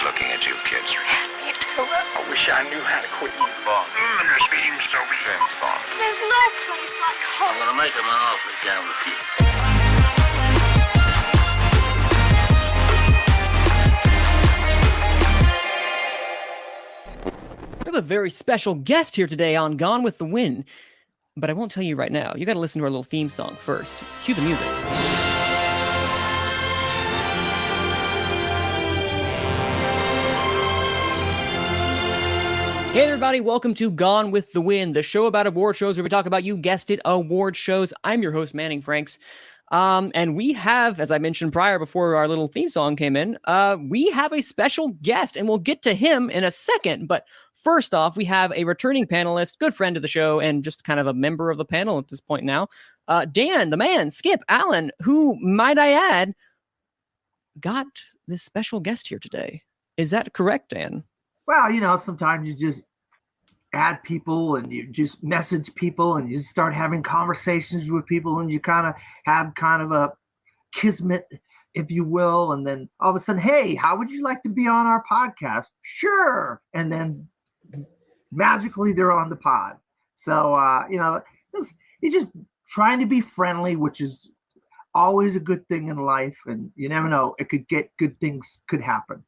looking at you kids. You had me at hello. I wish I knew how to quit you. This seems so fun. There's no place like home. I'm gonna make him an offer down with you. We have a very special guest here today on Gone with the Wind, but I won't tell you right now. You got to listen to our little theme song first. Cue the music. Hey everybody, welcome to Gone with the Wind, the show about award shows where we talk about, you guessed it, award shows. I'm your host, Manning Franks. And we have, as I mentioned prior before our little theme song came in, we have a special guest, and we'll get to him in a second. But first off, we have a returning panelist, good friend of the show, and just kind of a member of the panel at this point now. Dan, the man, Skip Allen, who, might I add, got this special guest here today. Is that correct, Dan? Well, you know, sometimes you just add people and you just message people and you start having conversations with people and you kind of have kind of a kismet, if you will. And then all of a sudden, hey, how would you like to be on our podcast? Sure. And then magically they're on the pod. So, you know, you're just trying to be friendly, which is always a good thing in life. And you never know, good things could happen.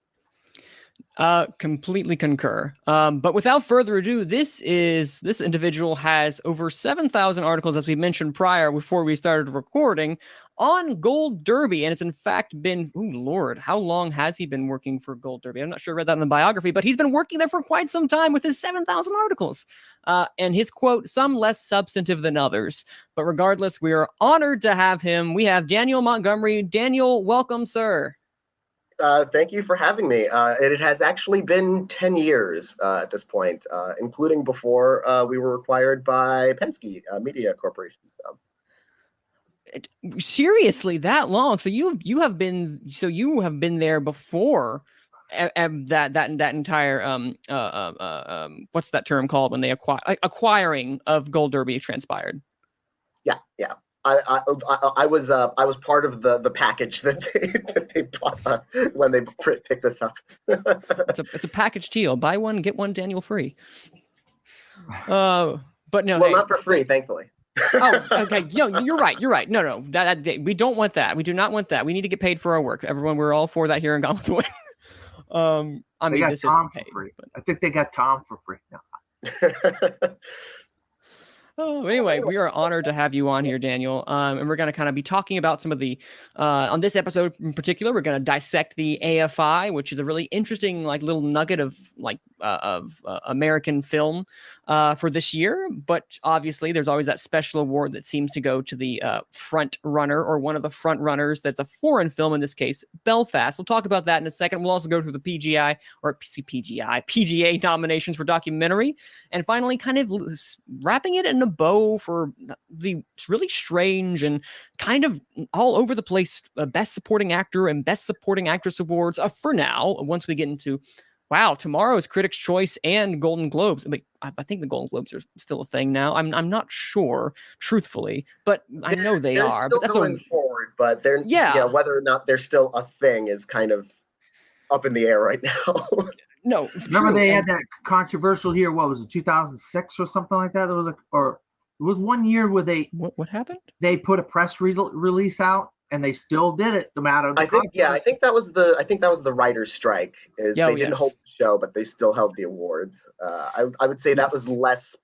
Completely concur. But without further ado, this individual has over 7,000 articles, as we mentioned prior before we started recording, on Gold Derby. And it's in fact been, oh Lord, how long has he been working for Gold Derby? I'm not sure I read that in the biography, but he's been working there for quite some time with his 7,000 articles. And his quote, some less substantive than others. But regardless, we are honored to have him. We have Daniel Montgomery. Daniel, welcome, sir. Thank you for having me. It has actually been 10 years at this point, including before we were acquired by Penske Media Corporation. Seriously, that long? So you have been there before that entire what's that term called when they acquiring of Gold Derby transpired? Yeah. I was part of the package that they bought when they picked us up. it's a package deal. Buy one, get one, Daniel free. But no, well, not for free, thankfully. Oh, okay. You're right. No, that we don't want that. We do not want that. We need to get paid for our work. Everyone, we're all for that here in Gone with the Wind. I mean, this isn't paid. But... I think they got Tom for free. No. Oh, anyway, we are honored to have you on here, Daniel. And we're going to kind of be talking about some of the, on this episode in particular, we're going to dissect the AFI, which is a really interesting, little nugget of American film for this year. But obviously, there's always that special award that seems to go to the front runner or one of the front runners. That's a foreign film, in this case, Belfast. We'll talk about that in a second. We'll also go through the Pga nominations for documentary. And finally, kind of wrapping it in a bow for the really strange and kind of all over the place Best Supporting Actor and Best Supporting Actress awards for now. Once we get into, tomorrow's Critics' Choice and Golden Globes. I think the Golden Globes are still a thing now. I'm not sure, truthfully, but I know they're are. Still but that's going forward, but they're whether or not they're still a thing is kind of up in the air right now. No, remember they had that controversial year. What was it, 2006 or something like that? There was it was 1 year where what happened? They put a press release out and they still did it no matter. I think that was the writer's strike. They didn't hold the show, but they still held the awards. I would say that was less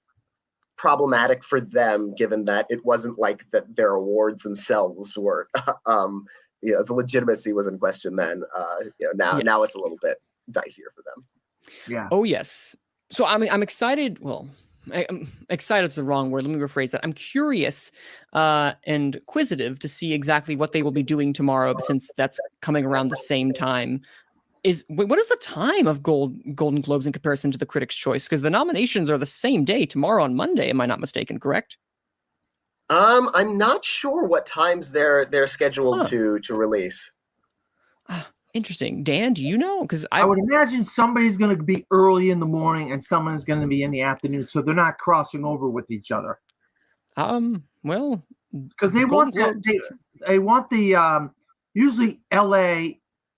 problematic for them, given that it wasn't like that their awards themselves were. The legitimacy was in question then. Now it's a little bit dicier for them. Yeah. Oh yes. So I'm excited. Well, I'm excited is the wrong word. Let me rephrase that. I'm curious and inquisitive to see exactly what they will be doing tomorrow, since that's coming around the same time. What is the time of Golden Globes in comparison to the Critics' Choice? Because the nominations are the same day, tomorrow on Monday. Am I not mistaken? Correct? I'm not sure what times they're scheduled to release. Interesting. Dan, do you know? Because I would imagine somebody's going to be early in the morning and someone's going to be in the afternoon, so they're not crossing over with each other. Well, because they want the usually LA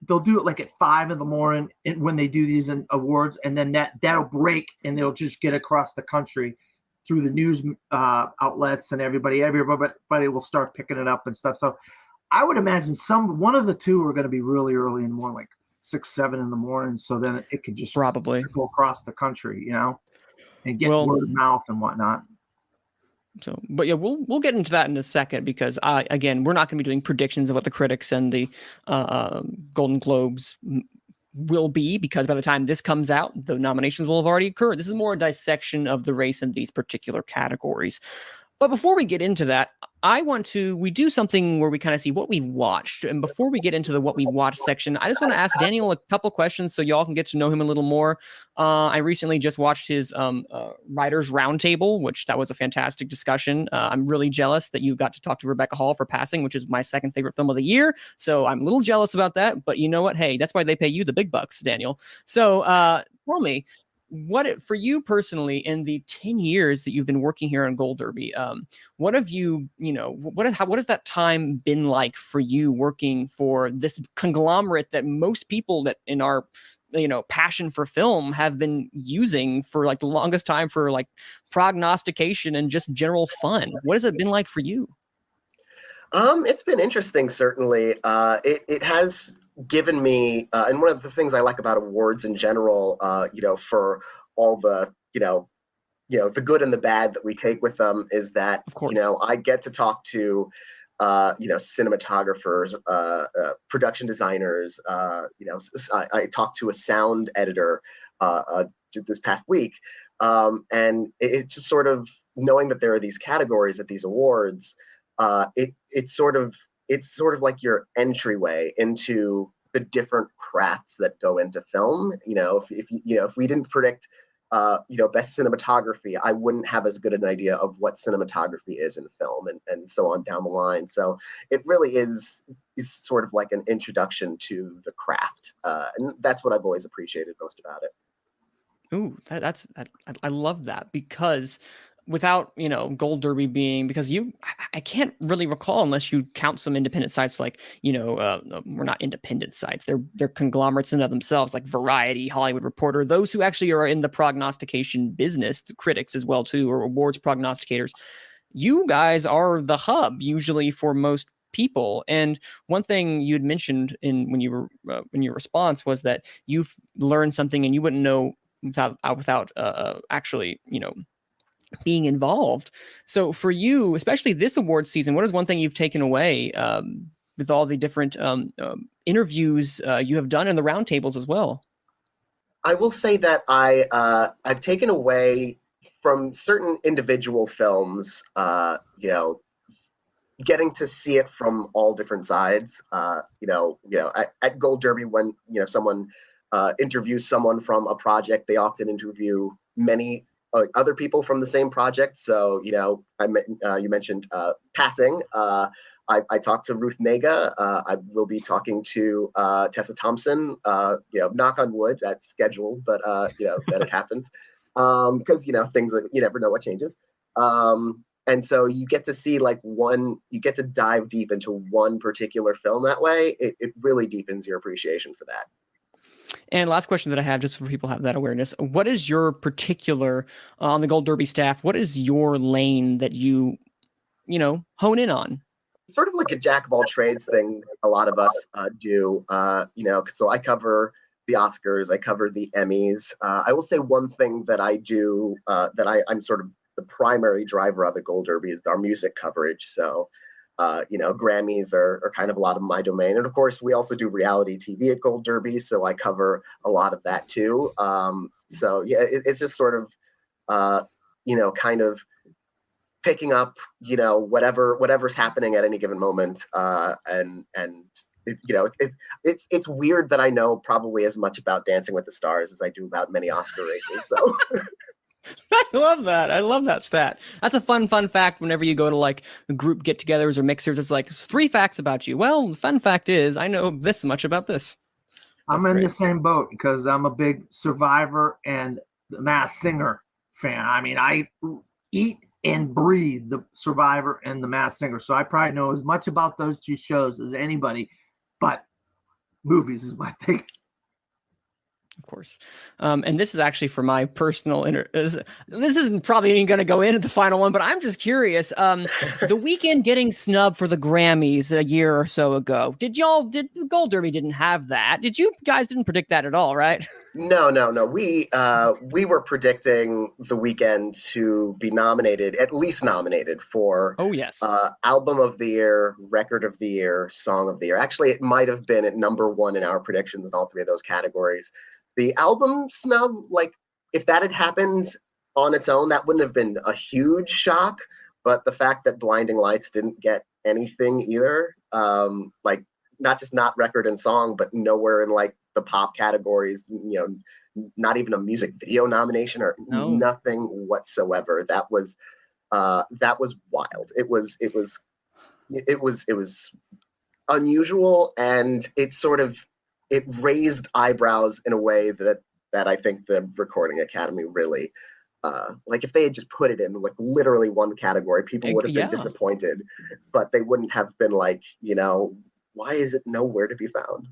they'll do it like at 5 a.m. when they do these awards, and then that'll break and they'll just get across the country through the news outlets, and everybody will start picking it up and stuff. So I would imagine one of the two are going to be really early in the morning, like 6, 7 in the morning. So then it could just probably go across the country, and get word of mouth and whatnot. So, but yeah, we'll get into that in a second, because again, we're not going to be doing predictions of what the critics and the Golden Globes will be, because by the time this comes out, the nominations will have already occurred. This is more a dissection of the race in these particular categories. But before we get into that, we do something where we kind of see what we've watched. And before we get into the what we watched section, I just want to ask Daniel a couple questions so y'all can get to know him a little more. I recently just watched his Writers Roundtable, which that was a fantastic discussion. I'm really jealous that you got to talk to Rebecca Hall for Passing, which is my second favorite film of the year. So I'm a little jealous about that. But you know what? Hey, that's why they pay you the big bucks, Daniel. So tell me, for you personally, in the 10 years that you've been working here on Gold Derby, what have you, what has that time been like for you working for this conglomerate that most people that in our, passion for film have been using for like the longest time for like prognostication and just general fun? What has it been like for you? It's been interesting, certainly. It has given me, and one of the things I like about awards in general, for all the, the good and the bad that we take with them, is that, I get to talk to, cinematographers, production designers, I talked to a sound editor this past week. And it's just sort of knowing that there are these categories at these awards. It's sort of like your entryway into the different crafts that go into film. If we didn't predict, best cinematography, I wouldn't have as good an idea of what cinematography is in film, and so on down the line. So it really is sort of like an introduction to the craft, and that's what I've always appreciated most about it. Ooh, I love that, because without, Gold Derby being, because I can't really recall, unless you count some independent sites like, we're not independent sites. They're conglomerates in of themselves, like Variety, Hollywood Reporter, those who actually are in the prognostication business, the critics as well too, or awards prognosticators. You guys are the hub usually for most people. And one thing you had mentioned in your response was that you've learned something and you wouldn't know without actually, being involved. So for you, especially this award season, what is one thing you've taken away with all the different interviews you have done in the roundtables as well? I will say that I've taken away from certain individual films, getting to see it from all different sides. At Gold Derby, when someone interviews someone from a project, they often interview many other people from the same project. So, you mentioned Passing. I talked to Ruth Nega. I will be talking to Tessa Thompson. Knock on wood, that's scheduled, but that it happens. Because things, you never know what changes. And so you get to see you get to dive deep into one particular film that way. It really deepens your appreciation for that. And last question that I have, just for people to have that awareness, what is your particular, on the Gold Derby staff, what is your lane that you hone in on? Sort of like a jack of all trades thing a lot of us do, so I cover the Oscars, I cover the Emmys. I will say one thing that I do, I'm sort of the primary driver of at Gold Derby, is our music coverage. So, Grammys are kind of a lot of my domain. And of course, we also do reality TV at Gold Derby, so I cover a lot of that too. So yeah, it's just sort of, kind of picking up, whatever's happening at any given moment. And it's weird that I know probably as much about Dancing with the Stars as I do about many Oscar races. So. I love that. I love that stat. That's a fun fact whenever you go to like group get-togethers or mixers. It's like 3 facts about you. Well, the fun fact is I know this much about this. I'm in the same boat because I'm a big Survivor and The Masked Singer fan. I mean, I eat and breathe the Survivor and The Masked Singer. So I probably know as much about those 2 shows as anybody. But movies is my thing. Of course. And this is actually for my personal this isn't probably even going to go into the final one, but I'm just curious. The Weeknd getting snubbed for the Grammys a year or so ago. Did Gold Derby didn't have that? You guys didn't predict that at all, right? No. We were predicting The Weeknd to be at least nominated for Album of the Year, Record of the Year, Song of the Year. Actually, it might have been at number one in our predictions in all three of those categories. The album snub, like, if that had happened on its own, that wouldn't have been a huge shock. But the fact that Blinding Lights didn't get anything either, like, not just not record and song, but nowhere in, like, the pop categories, not even a music video nomination or nothing whatsoever. That was wild. It was unusual, and it raised eyebrows in a way that I think the Recording Academy really, like, if they had just put it in like literally one category, people would have been disappointed, but they wouldn't have been like, why is it nowhere to be found?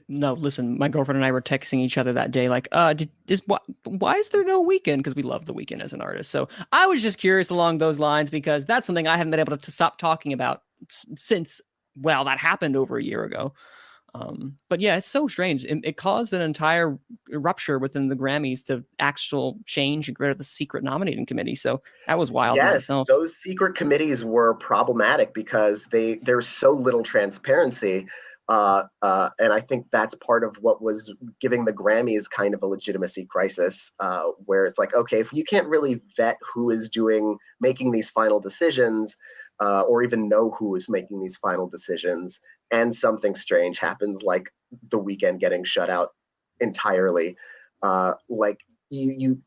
No, listen, my girlfriend and I were texting each other that day, like, why is there no Weeknd? Because we love The Weeknd as an artist. So I was just curious along those lines, because that's something I haven't been able to stop talking about since, that happened over a year ago. But yeah, it's so strange. It caused an entire rupture within the Grammys to actual change and get rid of the secret nominating committee. So that was wild. Yes, those secret committees were problematic because there's so little transparency. And I think that's part of what was giving the Grammys kind of a legitimacy crisis, where it's like, okay, if you can't really vet who is making these final decisions, or even know who is making these final decisions, and something strange happens, like The Weeknd getting shut out entirely, like you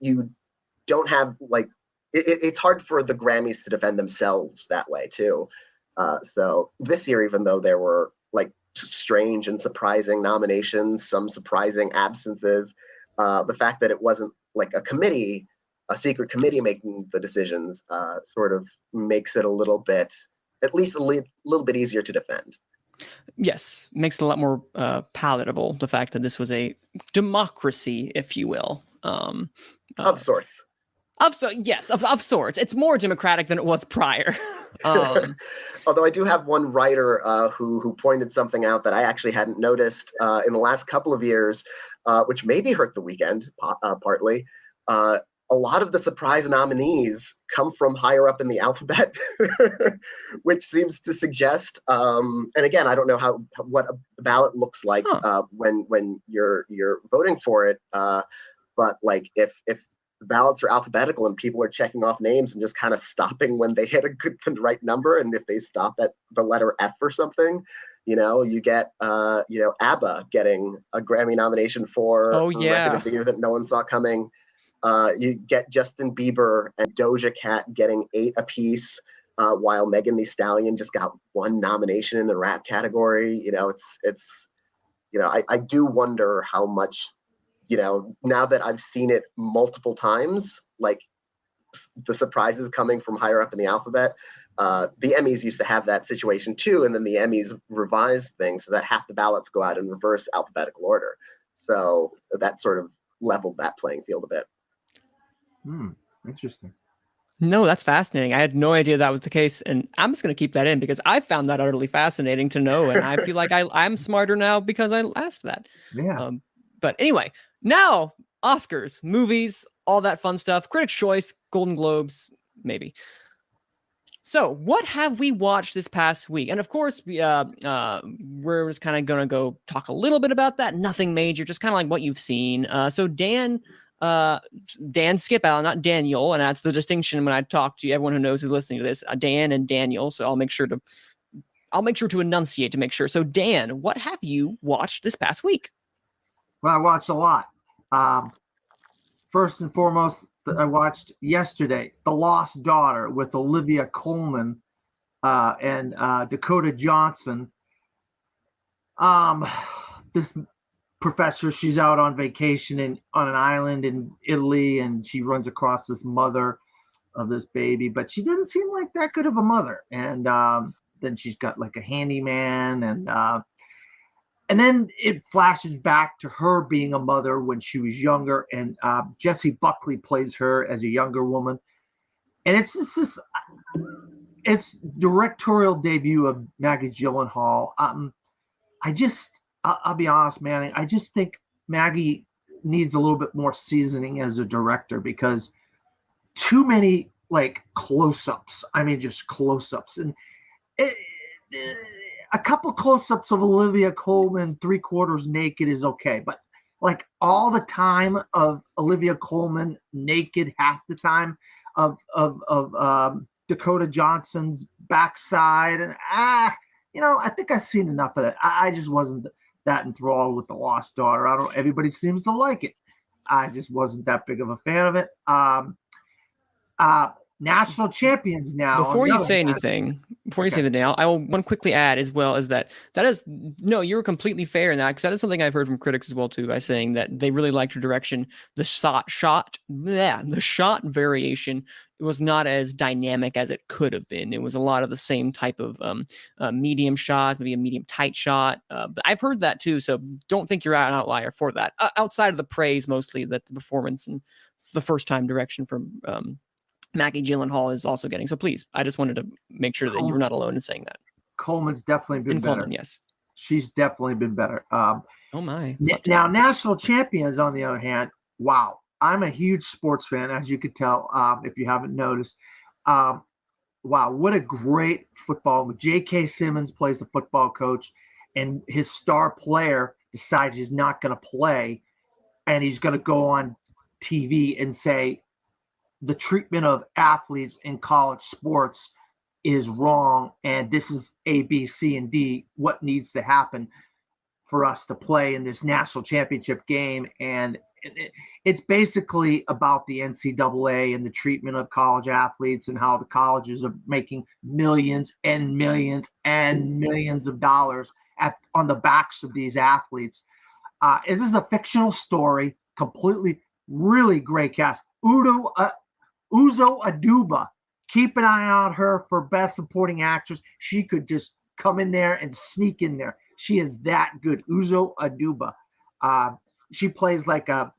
don't have, like, it's hard for the Grammys to defend themselves that way too. So this year, even though there were like strange and surprising nominations, some surprising absences, the fact that it wasn't like a secret committee making the decisions, sort of makes it at least a little bit easier to defend. Yes, makes it a lot more palatable, the fact that this was a democracy, if you will. Of sorts. Of sorts. It's more democratic than it was prior. Although I do have one writer who pointed something out that I actually hadn't noticed in the last couple of years, which maybe hurt The Weeknd partly. A lot of the surprise nominees come from higher up in the alphabet, which seems to suggest, and again, I don't know what a ballot looks like when you're voting for it, but like if the ballots are alphabetical and people are checking off names and just kind of stopping when they hit the right number, and if they stop at the letter F or something, you get ABBA getting a Grammy nomination for Record of the Year that no one saw coming. You get Justin Bieber and Doja Cat getting 8 apiece, while Megan Thee Stallion just got 1 nomination in the rap category. I do wonder how much, now that I've seen it multiple times, like the surprises coming from higher up in the alphabet. The Emmys used to have that situation too, and then the Emmys revised things so that half the ballots go out in reverse alphabetical order. So that sort of leveled that playing field a bit. Interesting. No, that's fascinating. I had no idea that was the case, and I'm just going to keep that in because I found that utterly fascinating to know, and I feel like I'm smarter now because I asked that. Yeah. But anyway, now Oscars, movies, all that fun stuff, Critics' Choice, Golden Globes, maybe. So what have we watched this past week? And of course, we're just kind of going to go talk a little bit about that. Nothing major, just kind of like what you've seen. So Dan Skipal, not Daniel, and that's the distinction when I talk to you, everyone who knows who's listening to this, Dan and Daniel. So I'll make sure to enunciate to make sure. So Dan, what have you watched this past week? Well, I watched a lot. First and foremost, I watched yesterday The Lost Daughter with Olivia Colman and Dakota Johnson. This professor, she's out on vacation on an island in Italy, and she runs across this mother of this baby, but she doesn't seem like that good of a mother. And then she's got like a handyman, and And then it flashes back to her being a mother when she was younger, and Jessie Buckley plays her as a younger woman. And it's just this, it's directorial debut of Maggie Gyllenhaal. I'll be honest, man, I just think Maggie needs a little bit more seasoning as a director, because too many like close-ups. I mean, just close-ups, and a couple close-ups of Olivia Colman 3/4 naked is okay, but like all the time of Olivia Colman naked half the time of Dakota Johnson's backside, and I think I've seen enough of it. I just wasn't that enthralled with The Lost Daughter. Everybody seems to like it. I just wasn't that big of a fan of it. National champions now. Before you say anything, I will one quickly add as well is that is no, you're completely fair in that, because that is something I've heard from critics as well too, by saying that they really liked your direction. The shot variation was not as dynamic as it could have been. It was a lot of the same type of medium shot, maybe a medium tight shot. But I've heard that too, so don't think you're an outlier for that. Outside of the praise, mostly that the performance and the first time direction from Maggie Gyllenhaal is also getting. So please, I just wanted to make sure that you're not alone in saying that. Coleman's definitely been better. Coleman, yes. She's definitely been better. Oh my. Now, national champions, on the other hand, wow. I'm a huge sports fan, as you could tell, if you haven't noticed. Wow, what a great football. J.K. Simmons plays the football coach, and his star player decides he's not going to play, and he's going to go on TV and say, the treatment of athletes in college sports is wrong, and this is A, B, C, and D, what needs to happen for us to play in this national championship game. And it's basically about the NCAA and the treatment of college athletes, and how the colleges are making millions and millions and millions of dollars on the backs of these athletes. This is a fictional story, completely, really great cast. Uzo Aduba, keep an eye on her for Best Supporting Actress. She could just come in there and sneak in there. She is that good. Uzo Aduba. She plays like I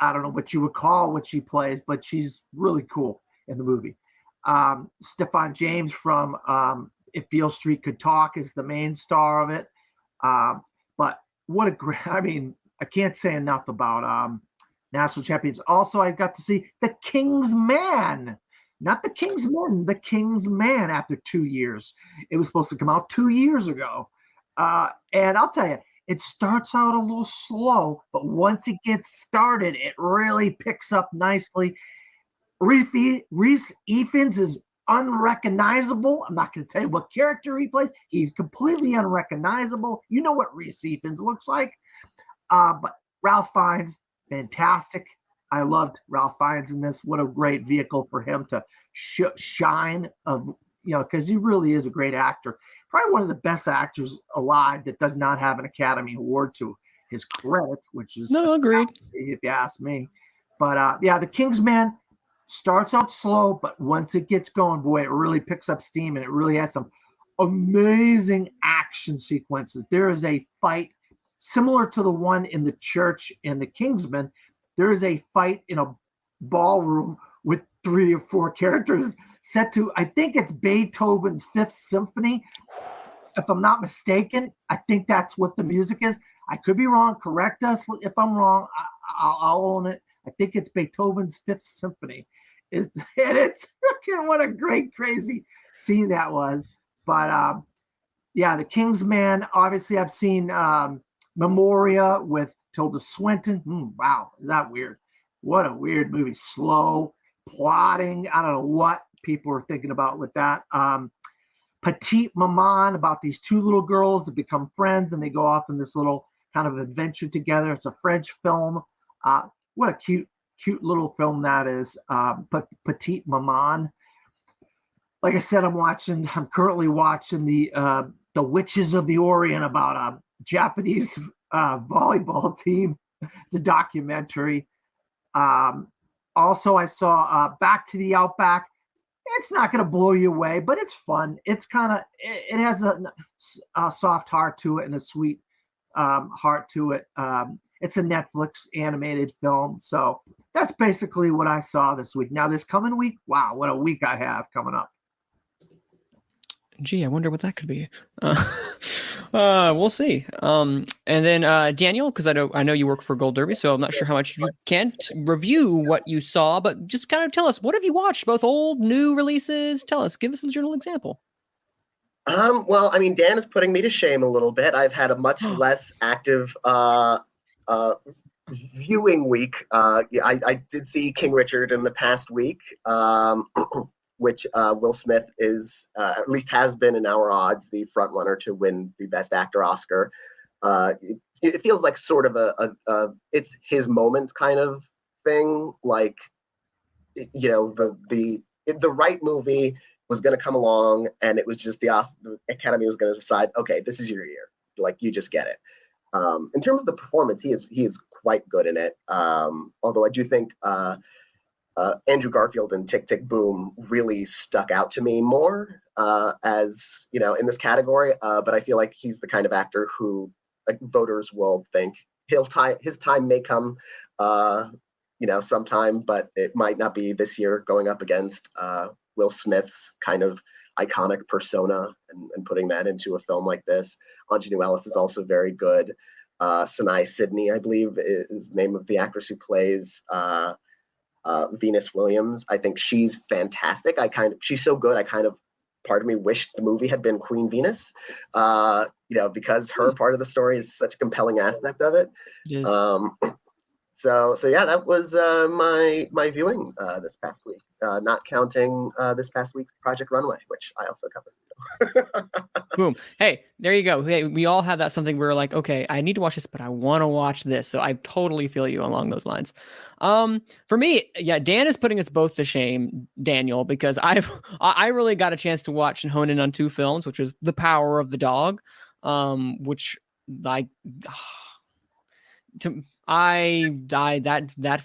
don't know what you would call what she plays, but she's really cool in the movie. Stephan James from If Beale Street Could Talk is the main star of it. But what a great, I can't say enough about national champions. Also, I got to see The King's Man. Not The King's Men, The King's Man after 2 years. It was supposed to come out 2 years ago. And I'll tell you, it starts out a little slow, but once it gets started, it really picks up nicely. Reese Ifans is unrecognizable. I'm not going to tell you what character he plays. He's completely unrecognizable. You know what Reese Ifans looks like. But Ralph Fiennes, fantastic. I loved Ralph Fiennes in this. What a great vehicle for him to shine, because he really is a great actor. Probably one of the best actors alive that does not have an Academy Award to his credits, which is agreed, if you ask me. But The King's Man starts out slow, but once it gets going, boy, it really picks up steam, and it really has some amazing action sequences. There is a fight similar to the one in the church in The Kingsman. There is a fight in a ballroom with 3 or 4 characters set to, I think it's Beethoven's Fifth Symphony. If I'm not mistaken, I think that's what the music is. I could be wrong. Correct us if I'm wrong. I'll own it. I think it's Beethoven's Fifth Symphony. And it's freaking, what a great, crazy scene that was. But The King's Man. Obviously, I've seen Memoria with Tilda Swinton. Wow, is that weird? What a weird movie. Slow, plotting. I don't know what people are thinking about with that. Petite Maman, about these 2 little girls that become friends, and they go off in this little kind of adventure together. It's a French film. What a cute little film that is. Petite Maman. Like I said, I'm currently watching the Witches of the Orient, about a Japanese volleyball team. It's a documentary. Also, I saw Back to the Outback. It's not going to blow you away, but it's fun. It's kind of, it has a soft heart to it and a sweet heart to it. It's a Netflix animated film. So that's basically what I saw this week. Now, this coming week, wow, what a week I have coming up. Gee, I wonder what that could be. We'll see. And then Daniel, because I know you work for Gold Derby, so I'm not sure how much you can review what you saw, but just kind of tell us, what have you watched? Both old, new releases. Tell us, give us a general example. Well, I mean, Dan is putting me to shame a little bit. I've had a much less active viewing week. I did see King Richard in the past week, which Will Smith is, at least has been in our odds, the front runner to win the Best Actor Oscar. It feels like sort of it's his moment kind of thing. Like, you know, the right movie was going to come along, and it was just the Academy was going to decide, okay, this is your year. Like, you just get it. In terms of the performance, he is quite good in it. Although I do think Andrew Garfield in Tick, Tick, Boom really stuck out to me more as, you know, in this category. But I feel like he's the kind of actor who, like, voters will think his time may come, you know, sometime, but it might not be this year, going up against Will Smith's kind of iconic persona and putting that into a film like this. Ingenue Ellis is also very good. Sanaa Sidney, I believe, is the name of the actress who plays Venus Williams. I think she's fantastic. She's so good. Part of me wished the movie had been Queen Venus, you know, because her part of the story is such a compelling aspect of it. It is. So yeah, that was my viewing this past week, not counting this past week's Project Runway, which I also covered. Boom. Hey, there you go. Hey, we all have that something where we're like, okay, I need to watch this, but I want to watch this. So I totally feel you along those lines. For me, yeah, Dan is putting us both to shame, Daniel, because I really got a chance to watch and hone in on two films, which is The Power of the Dog, which that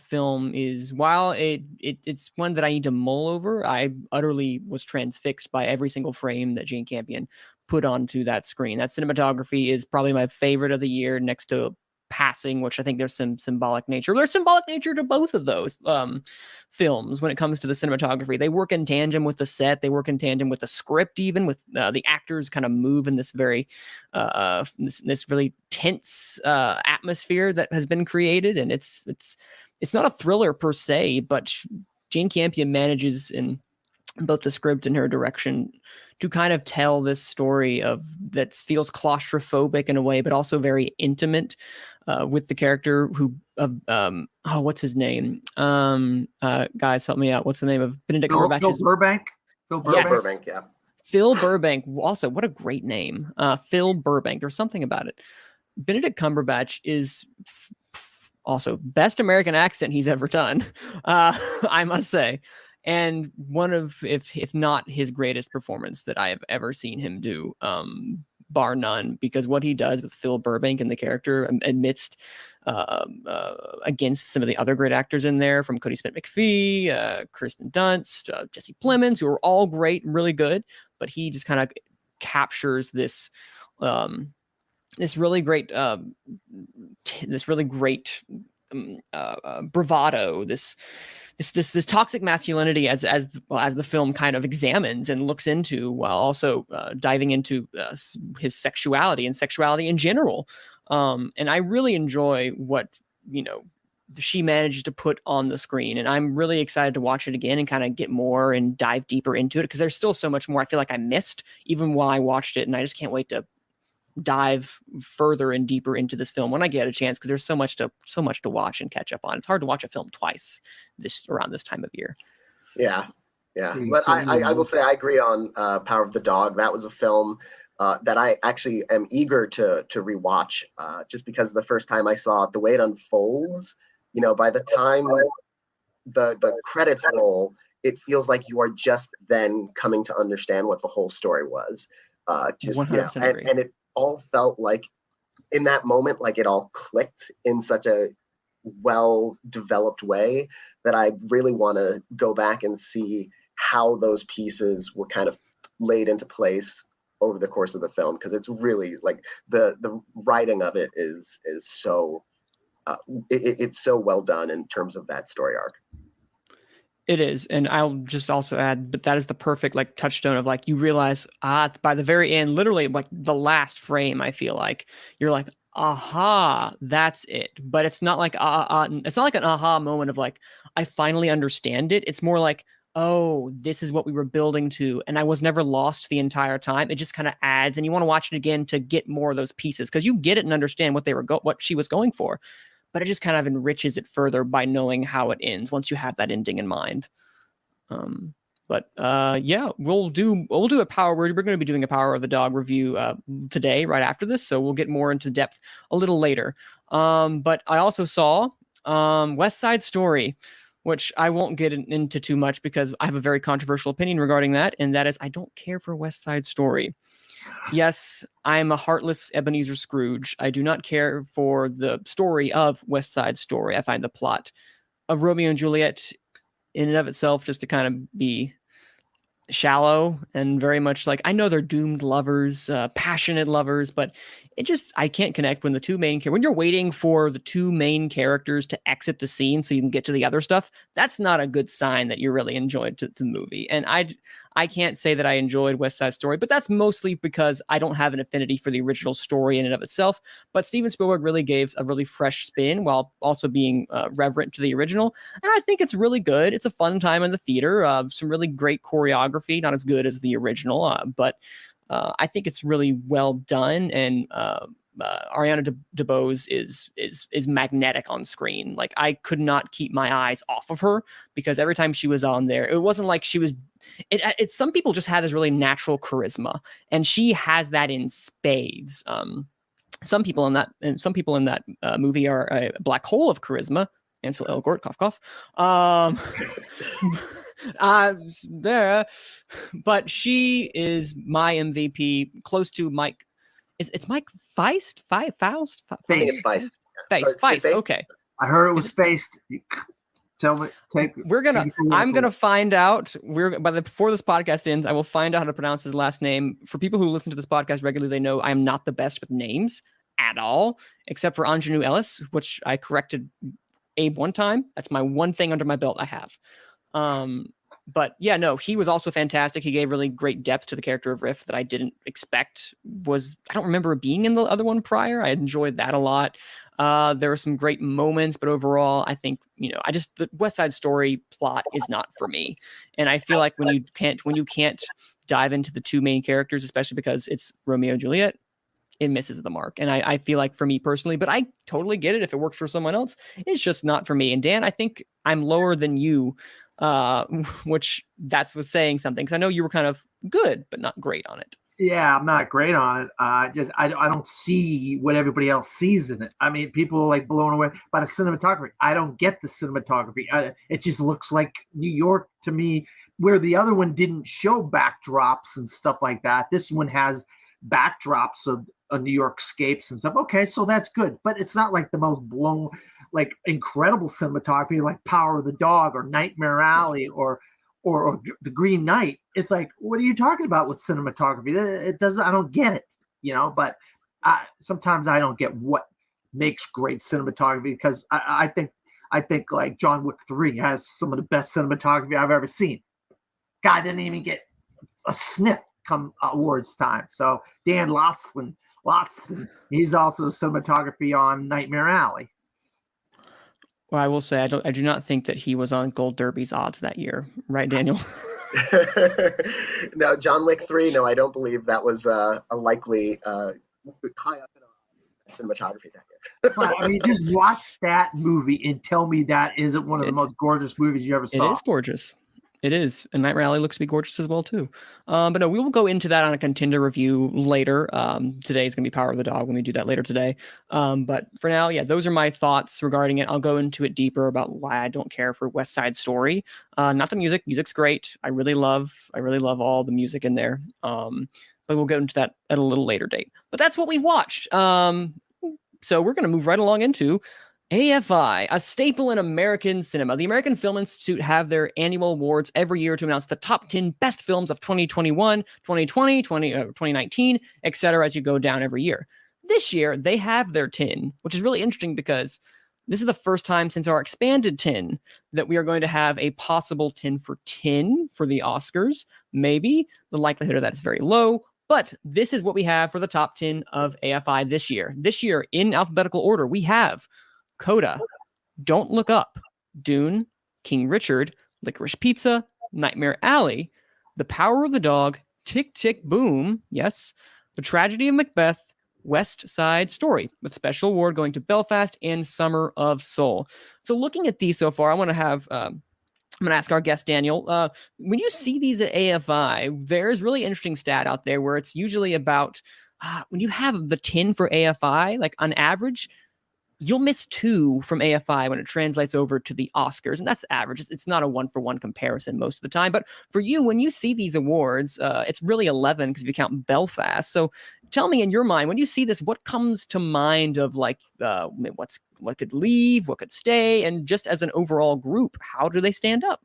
film is, while it's one that I need to mull over, I utterly was transfixed by every single frame that Jane Campion put onto that screen. That cinematography is probably my favorite of the year, next to Passing, which I think there's some symbolic nature. There's symbolic nature to both of those films when it comes to the cinematography. They work in tandem with the set. They work in tandem with the script, even with the actors kind of move in this very this really tense atmosphere that has been created. And it's not a thriller per se, but Jane Campion manages in both the script and her direction to kind of tell this story that feels claustrophobic in a way, but also very intimate with the character what's his name? Guys, help me out. What's the name of Benedict Cumberbatch? Phil Burbank. Yes. Burbank, yeah. Phil Burbank. Also, what a great name. Phil Burbank. There's something about it. Benedict Cumberbatch is also best American accent he's ever done. I must say. And one of, if not his greatest performance that I have ever seen him do, bar none, because what he does with Phil Burbank and the character amidst against some of the other great actors in there, from Cody Smith-McPhee, Kirsten Dunst, Jesse Plemons, who are all great and really good, but he just kind of captures this this really great bravado, this toxic masculinity as the film kind of examines and looks into, while also diving into his sexuality and sexuality in general. And I really enjoy what, she managed to put on the screen, and I'm really excited to watch it again and kind of get more and dive deeper into it, because there's still so much more I feel like I missed even while I watched it, and I just can't wait to dive further and deeper into this film when I get a chance, because there's so much to watch and catch up on. It's hard to watch a film twice around this time of year. Yeah. But I will say I agree on Power of the Dog. That was a film that I actually am eager to rewatch, just because the first time I saw it, the way it unfolds, by the time the credits roll, it feels like you are just then coming to understand what the whole story was. And it all felt like in that moment, like it all clicked in such a well-developed way that I really want to go back and see how those pieces were kind of laid into place over the course of the film, because it's really like the writing of it is so it's so well done in terms of that story arc. It is. And I'll just also add, but that is the perfect like touchstone of like, you realize, by the very end, literally like the last frame, I feel like you're like, aha, that's it. But it's not like, it's not like an aha moment of like, I finally understand it. It's more like, oh, this is what we were building to. And I was never lost the entire time. It just kind of adds, and you want to watch it again to get more of those pieces, because you get it and understand what what she was going for. But it just kind of enriches it further by knowing how it ends once you have that ending in mind. Yeah, we'll do a power. We're going to be doing a Power of the Dog review today, right after this, so we'll get more into depth a little later. But I also saw West Side Story, which I won't get into too much because I have a very controversial opinion regarding that, and that is I don't care for West Side Story. Yes, I'm a heartless Ebenezer Scrooge. I do not care for the story of West Side Story. I find the plot of Romeo and Juliet in and of itself just to kind of be shallow and very much like, I know they're doomed lovers, passionate lovers, but I can't connect when when you're waiting for the two main characters to exit the scene so you can get to the other stuff. That's not a good sign that you really enjoyed the movie. And I can't say that I enjoyed West Side Story, but that's mostly because I don't have an affinity for the original story in and of itself. But Steven Spielberg really gave a really fresh spin while also being reverent to the original. And I think it's really good. It's a fun time in the theater. Some really great choreography, not as good as the original, but I think it's really well done, and Ariana DeBose is magnetic on screen. Like, I could not keep my eyes off of her because every time she was on there, it wasn't like she was. It's some people just have this really natural charisma, and she has that in spades. Some people in that movie are a black hole of charisma. Ansel Elgort, cough cough. There, but she is my MVP, close to Mike. It's Mike Feist? Faust? Feist. Feist. Okay. I heard it was Feist. Tell me. I'm gonna find out. Before this podcast ends, I will find out how to pronounce his last name. For people who listen to this podcast regularly, they know I am not the best with names at all, except for Anjanou Ellis, which I corrected Abe one time. That's my one thing under my belt I have. But yeah, no, he was also fantastic. He gave really great depth to the character of Riff that I didn't expect I don't remember being in the other one prior. I enjoyed that a lot. There were some great moments, but overall, I think, the West Side Story plot is not for me. And I feel like when you can't dive into the two main characters, especially because it's Romeo and Juliet, it misses the mark. And I feel like for me personally, but I totally get it if it works for someone else, it's just not for me. And Dan, I think I'm lower than you, which was saying something, because I know you were kind of good but not great on it. Yeah, I'm not great on it. I don't see what everybody else sees in it. I mean, people are like blown away by the cinematography. I don't get the cinematography. It just looks like New York to me, where the other one didn't show backdrops and stuff like that. This one has backdrops of New York scapes and stuff. Okay, so that's good, but it's not like the most blown, like incredible cinematography like Power of the Dog or Nightmare Alley or The Green Knight. It's like, what are you talking about with cinematography? It doesn't. I don't get it, But sometimes I don't get what makes great cinematography, because I think like John Wick 3 has some of the best cinematography I've ever seen. Guy didn't even get a sniff come awards time. So Dan Lotson, he's also cinematography on Nightmare Alley. Well, I will say I do not think that he was on GoldDerby's odds that year, right, Daniel? No, John Wick 3. No, I don't believe that was a likely high up in cinematography that year. I mean, just watch that movie and tell me that isn't one of the most gorgeous movies you ever saw. It is gorgeous. It is. And Nightmare Alley looks to be gorgeous as well, too. But no, we will go into that on a contender review later. Today is going to be Power of the Dog when we do that later today. But for now, yeah, those are my thoughts regarding it. I'll go into it deeper about why I don't care for West Side Story. Not the music. Music's great. I really love all the music in there. But we'll get into that at a little later date. But that's what we've watched. So we're going to move right along into AFI, a staple in American cinema. The American Film Institute have their annual awards every year to announce the top 10 best films of 2021, 2020, 2019, etc. as you go down every year. This year, they have their 10, which is really interesting because this is the first time since our expanded 10 that we are going to have a possible 10 for 10 for the Oscars. Maybe. The likelihood of that is very low. But this is what we have for the top 10 of AFI this year. This year, in alphabetical order, we have Coda, Don't Look Up, Dune, King Richard, Licorice Pizza, Nightmare Alley, The Power of the Dog, Tick, Tick, Boom, yes, The Tragedy of Macbeth, West Side Story, with special award going to Belfast and Summer of Soul. So looking at these so far, I want to have... I'm going to ask our guest, Daniel, when you see these at AFI, there's really interesting stat out there where it's usually about, when you have the 10 for AFI, like on average, you'll miss 2 from AFI when it translates over to the Oscars. And that's average. It's not a 1-for-1 comparison most of the time. But for you, when you see these awards, it's really 11 because if you count Belfast. So tell me in your mind, when you see this, what comes to mind of like what could leave, what could stay? And just as an overall group, how do they stand up?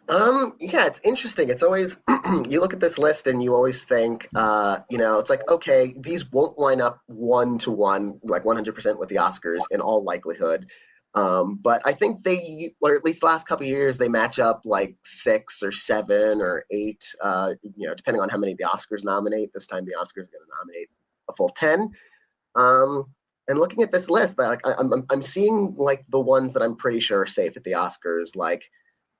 Yeah, it's interesting. It's always, you look at this list and you always think, it's like, okay, these won't line up 1-to-1, like 100% with the Oscars in all likelihood. But I think they, or at least the last couple of years, they match up like 6 or 7 or 8, depending on how many the Oscars nominate. This time the Oscars are going to nominate a full 10. And looking at this list, I'm seeing like the ones that I'm pretty sure are safe at the Oscars, like,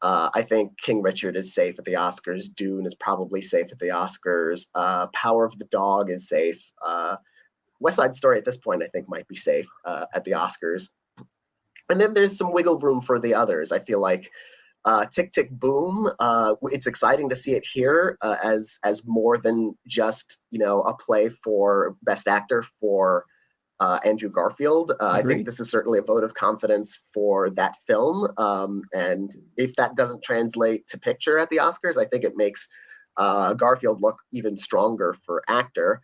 I think King Richard is safe at the Oscars. Dune is probably safe at the Oscars. Power of the Dog is safe. West Side Story at this point, I think, might be safe at the Oscars. And then there's some wiggle room for the others. I feel like Tick, Tick, Boom. It's exciting to see it here as more than just, a play for Best Actor for Andrew Garfield. I think this is certainly a vote of confidence for that film. And if that doesn't translate to picture at the Oscars, I think it makes Garfield look even stronger for actor.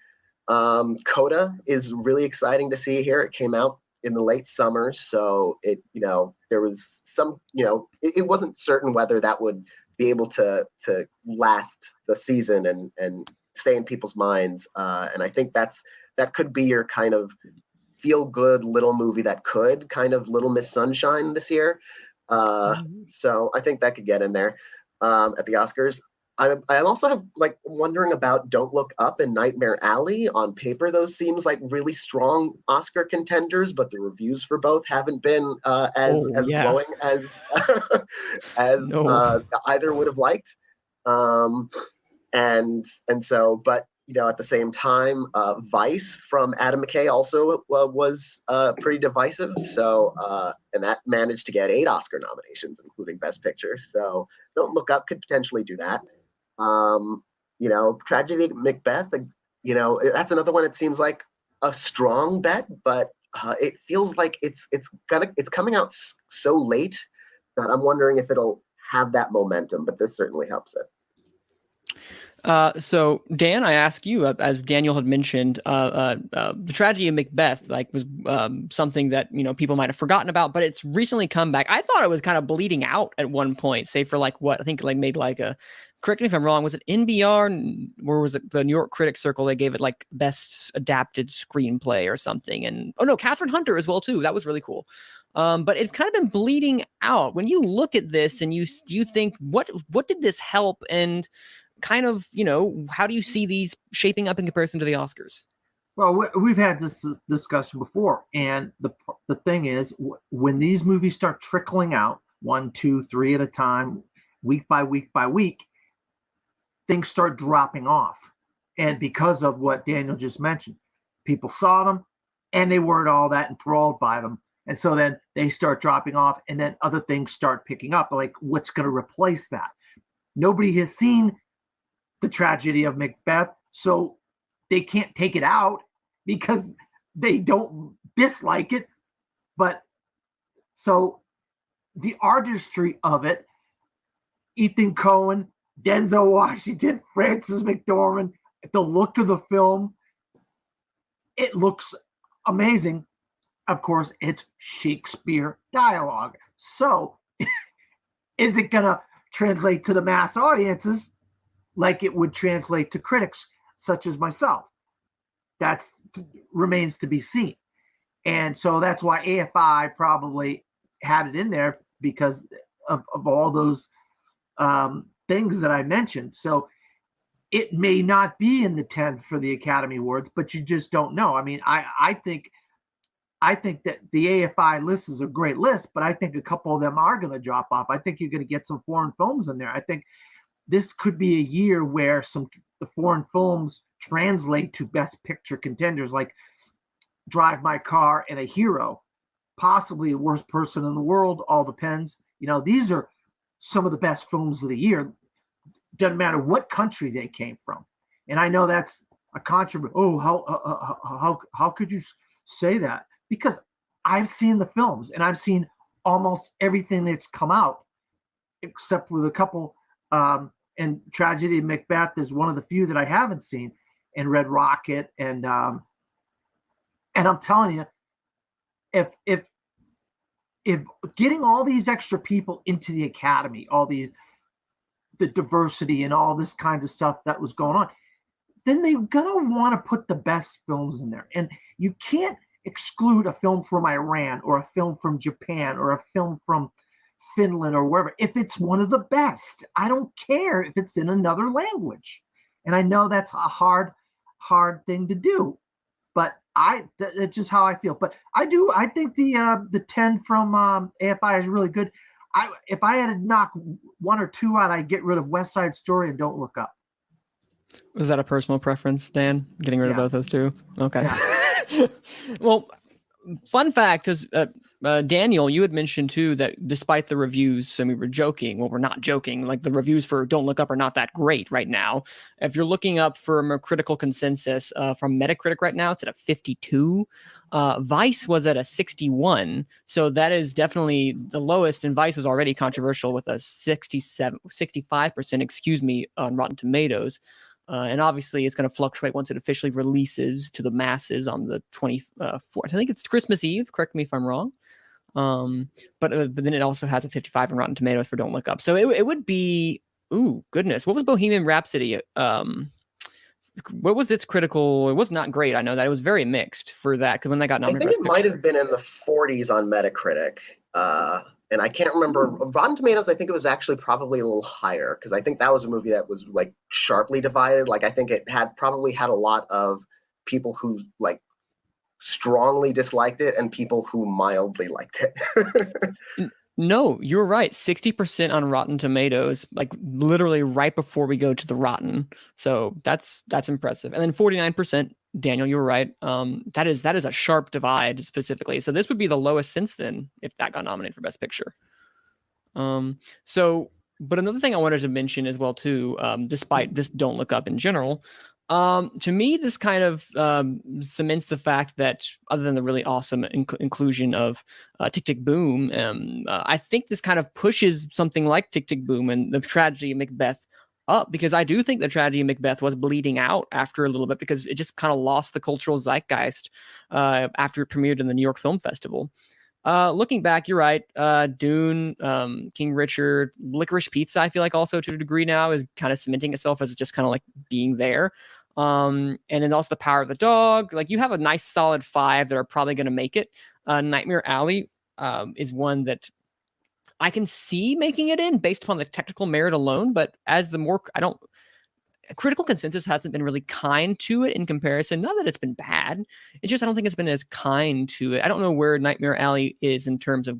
Coda is really exciting to see here. It came out in the late summer, so there was some, it wasn't certain whether that would be able to last the season and stay in people's minds. And I think that could be your kind of feel-good little movie that could kind of Little Miss Sunshine this year. So I think that could get in there at the Oscars. I also have like wondering about Don't Look Up and Nightmare Alley. On paper, those seems like really strong Oscar contenders, but the reviews for both haven't been as glowing as either would have liked. And so, but at the same time, Vice from Adam McKay also was pretty divisive. So, and that managed to get 8 Oscar nominations, including Best Picture. So Don't Look Up could potentially do that. Tragedy of Macbeth, that's another one. It seems like a strong bet, but it feels like it's coming out so late that I'm wondering if it'll have that momentum, but this certainly helps it. So Dan, I ask you, as Daniel had mentioned, the Tragedy of Macbeth was something that people might have forgotten about, but it's recently come back. I thought it was kind of bleeding out at one point, say for made a. Correct me if I'm wrong. Was it NBR or was it the New York Critics Circle? They gave it like best adapted screenplay or something. And Catherine Hunter as well too. That was really cool. But it's kind of been bleeding out. When you look at this and you think what did this help, and kind of how do you see these shaping up in comparison to the Oscars? Well, we've had this discussion before, and the thing is, when these movies start trickling out 1, 2, 3 at a time, week by week by week, things start dropping off. And because of what Daniel just mentioned, people saw them and they weren't all that enthralled by them. And so then they start dropping off, and then other things start picking up. Like, what's going to replace that? Nobody has seen the Tragedy of Macbeth, so they can't take it out because they don't dislike it. But so the artistry of it, Ethan Coen, Denzel Washington, Frances McDormand, the look of the film, it looks amazing. of course, it's Shakespeare dialogue. So is it going to translate to the mass audiences like it would translate to critics such as myself? That remains to be seen. And so that's why AFI probably had it in there, because of all those things that I mentioned. So it may not be in the 10 for the Academy Awards, but you just don't know. I mean, I think that the AFI list is a great list, but I think a couple of them are going to drop off. I think you're going to get some foreign films in there. I think this could be a year where the foreign films translate to Best Picture contenders, like Drive My Car and A Hero, possibly The Worst Person in the World. All depends. These are some of the best films of the year. Doesn't matter what country they came from. And I know that's a controversy. Oh, how could you say that? Because I've seen the films and I've seen almost everything that's come out, except with a couple. And Tragedy of Macbeth is one of the few that I haven't seen, and Red Rocket. And I'm telling you, if getting all these extra people into the Academy, the diversity and all this kinds of stuff that was going on, then they're going to want to put the best films in there. And you can't exclude a film from Iran or a film from Japan or a film from Finland or wherever if it's one of the best. I don't care if it's in another language. And I know that's a hard thing to do, but that's just how I feel. But I think the 10 from AFI is really good. If I had to knock one or two out, I'd get rid of West Side Story and Don't Look Up. Was that a personal preference, Dan? Getting rid of both those two? Okay. Yeah. Well, fun fact is, Daniel, you had mentioned too that despite the reviews, and we were joking. Well, we're not joking. Like, the reviews for Don't Look Up are not that great right now. If you're looking up for a critical consensus from Metacritic right now, it's at a 52. Vice was at a 61. So that is definitely the lowest. And Vice was already controversial with a 65%, on Rotten Tomatoes. And obviously, it's going to fluctuate once it officially releases to the masses on the 24th. I think it's Christmas Eve. Correct me if I'm wrong. But then it also has a 55 in Rotten Tomatoes for Don't Look Up. So it would be, ooh, goodness. What was Bohemian Rhapsody? What was its critical? It was not great. I know that it was very mixed for that, because when they got nominated, I think it might have been in the 40s on Metacritic. And I can't remember. Rotten Tomatoes, I think it was actually probably a little higher, because I think that was a movie that was like sharply divided. Like, I think it probably had a lot of people who like strongly disliked it and people who mildly liked it. No, you're right. 60% on Rotten Tomatoes, like literally right before we go to the Rotten. So that's impressive. And then 49%, Daniel, you were right. That is a sharp divide specifically. So this would be the lowest since then if that got nominated for Best Picture. But another thing I wanted to mention as well too, despite this Don't Look Up in general, to me, this kind of cements the fact that, other than the really awesome inclusion of Tick, Tick, Boom, I think this kind of pushes something like Tick, Tick, Boom and the Tragedy of Macbeth up, because I do think the Tragedy of Macbeth was bleeding out after a little bit, because it just kind of lost the cultural zeitgeist after it premiered in the New York Film Festival. Looking back, you're right. Dune, King Richard, Licorice Pizza, I feel like also to a degree now is kind of cementing itself as just kind of like being there. And then also The Power of the Dog. Like, you have a nice solid 5 that are probably going to make it. Nightmare Alley is one that I can see making it in based upon the technical merit alone, but as the more critical consensus hasn't been really kind to it in comparison. Not that it's been bad. It's just I don't think it's been as kind to it. I don't know where Nightmare Alley is in terms of.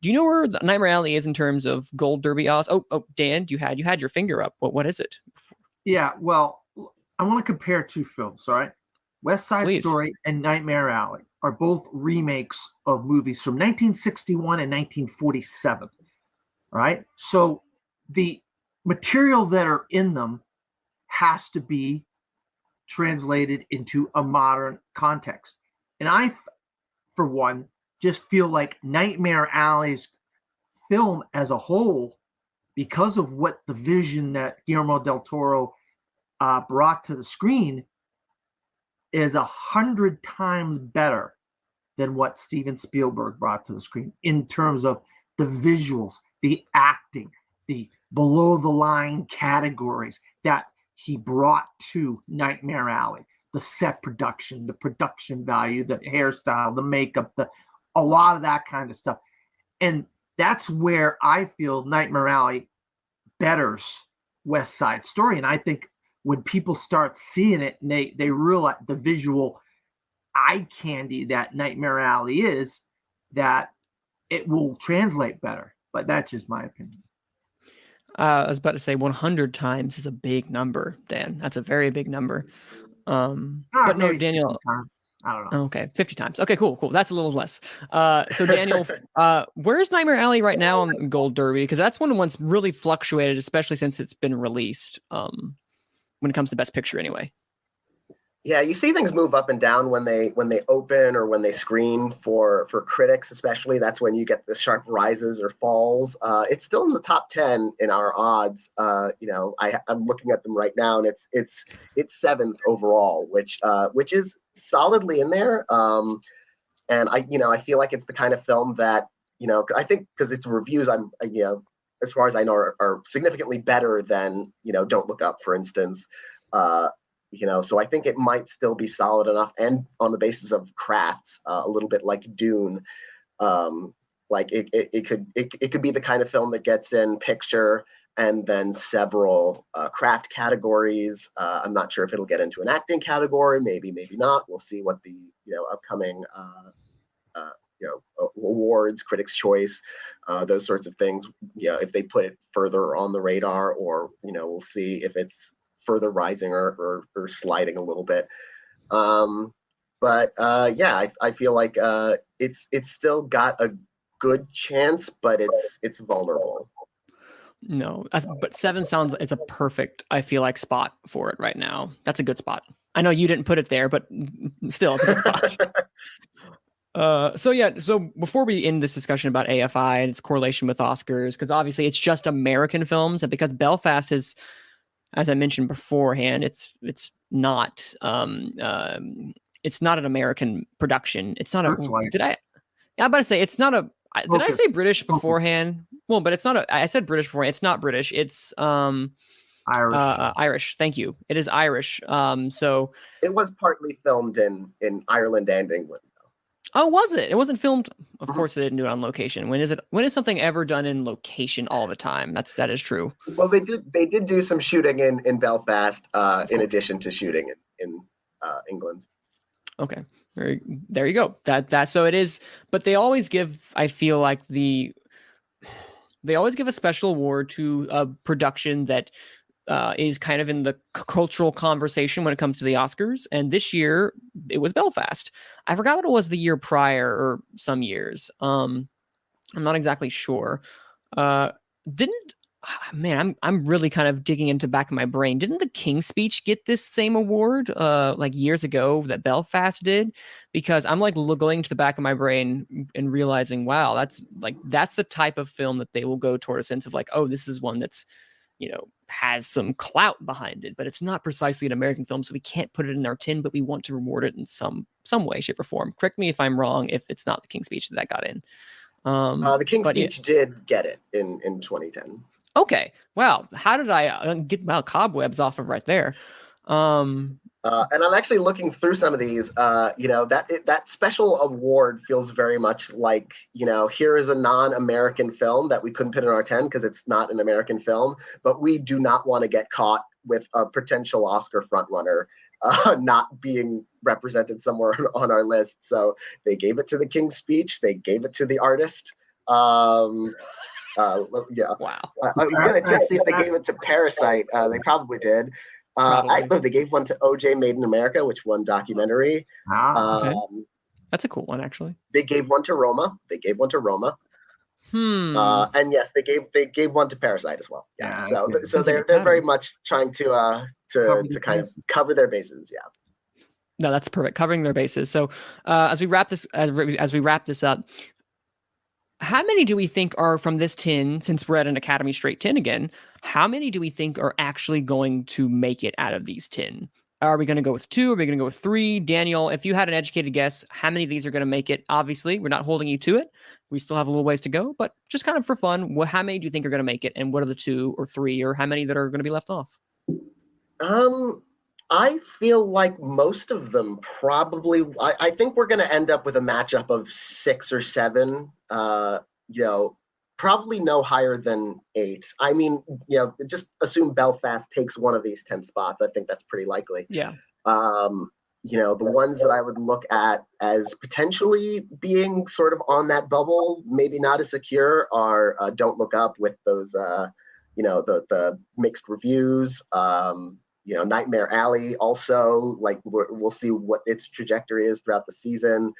Do you know where the Nightmare Alley is in terms of Gold Derby odds? Oh, Dan, you had your finger up. What is it? Yeah, well, I want to compare two films. All right, West Side Story and Nightmare Alley are both remakes of movies from 1961 and 1947. All right, so the material that are in them has to be translated into a modern context. And I, for one, just feel like Nightmare Alley's film as a whole, because of what the vision that Guillermo del Toro brought to the screen, is 100 times better than what Steven Spielberg brought to the screen in terms of the visuals, the acting, the below the line categories that he brought to Nightmare Alley. The set production, the production value, the hairstyle, the makeup, a lot of that kind of stuff. And that's where I feel Nightmare Alley betters West Side Story. And I think when people start seeing it and they realize the visual eye candy that Nightmare Alley is, that it will translate better. But that's just my opinion. I was about to say 100 times is a big number, Dan. That's a very big number. But no, Daniel. Times. I don't know. Okay, 50 times. Okay, cool. That's a little less. So Daniel, where's Nightmare Alley right now on Gold Derby? Because that's one of the ones really fluctuated, especially since it's been released. When it comes to Best Picture, anyway. Yeah, you see things move up and down when they open or when they screen for critics, especially. That's when you get the sharp rises or falls. It's still in the top 10 in our odds. I'm looking at them right now, and it's 7th overall, which is solidly in there. And I feel like it's the kind of film that, I think because its reviews, as far as I know, are significantly better than Don't Look Up, for instance. So I think it might still be solid enough, and on the basis of crafts, a little bit like Dune, it could be the kind of film that gets in picture and then several craft categories. I'm not sure if it'll get into an acting category, maybe not. We'll see what the upcoming awards, Critics' Choice, those sorts of things. If they put it further on the radar, or we'll see if it's further rising or sliding a little bit. I feel like it's still got a good chance, but it's vulnerable. No, but 7 sounds, it's a perfect, I feel like, spot for it right now. That's a good spot. I know you didn't put it there, but still, it's a good spot. So before we end this discussion about AFI and its correlation with Oscars, because obviously it's just American films, and because Belfast is, as I mentioned beforehand, it's not an American production. It's not I'm about to say it's not a. Did I say British beforehand? Well, but it's not I said British beforehand. It's not British. It's Irish. Irish. Thank you. It is Irish. So it was partly filmed in Ireland and England. Oh, was it? It wasn't filmed. Of course, they didn't do it on location. When is something ever done in location all the time? That is true. Well, they did do some shooting in Belfast, in addition to shooting in England. Okay, there you go. That so it is. But they always give. I feel like they always give a special award to a production that is kind of in the cultural conversation when it comes to the Oscars. And this year it was Belfast. I forgot what it was the year prior or some years. I'm not exactly sure. I'm really kind of digging into back of my brain. Didn't the King's Speech get this same award like years ago that Belfast did? Because I'm like going to the back of my brain and realizing, wow, that's the type of film that they will go toward a sense of like, oh, this is one that's, has some clout behind it, but it's not precisely an American film, so we can't put it in our tin, but we want to reward it in some way, shape, or form. Correct me if I'm wrong, if it's not the King's Speech that got in. The King's Speech did get it in 2010. Okay. Wow. How did I get cobwebs off of right there? And I'm actually looking through some of these. That special award feels very much like, here is a non-American film that we couldn't put in our 10 because it's not an American film, but we do not want to get caught with a potential Oscar frontrunner not being represented somewhere on our list. So they gave it to the King's Speech. They gave it to the artist. Yeah. Wow. I'm going to check see if they gave it to Parasite. They probably did. They gave one to OJ Made in America, which won documentary. Okay. That's a cool one, actually. They gave one to Roma. And yes, they gave one to Parasite as well. Yeah. So they're very much trying to kind of cover their bases. Yeah. No, that's perfect. Covering their bases. So as we wrap this up, how many do we think are from this 10, since we're at an Academy Straight 10 again, how many do we think are actually going to make it out of these 10? Are we going to go with 2? Are we going to go with 3? Daniel, if you had an educated guess, how many of these are going to make it? Obviously, we're not holding you to it. We still have a little ways to go, but just kind of for fun, how many do you think are going to make it? And what are the 2 or 3 or how many that are going to be left off? I feel like most of them probably, I think we're going to end up with a matchup of 6 or 7, probably no higher than 8. I mean, just assume Belfast takes one of these 10 spots. I think that's pretty likely. Yeah. The ones that I would look at as potentially being sort of on that bubble, maybe not as secure, are Don't Look Up with those, the mixed reviews. Nightmare Alley also, like we'll see what its trajectory is throughout the season.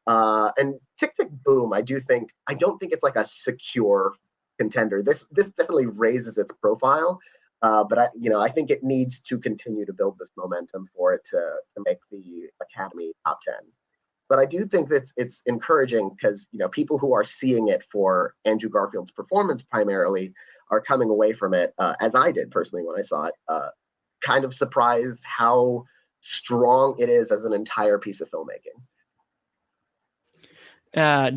And Tick, Tick, Boom, I don't think it's like a secure contender. This definitely raises its profile, but I think it needs to continue to build this momentum for it to make the Academy top 10. But I do think that it's encouraging because people who are seeing it for Andrew Garfield's performance primarily are coming away from it, as I did personally when I saw it, kind of surprised how strong it is as an entire piece of filmmaking.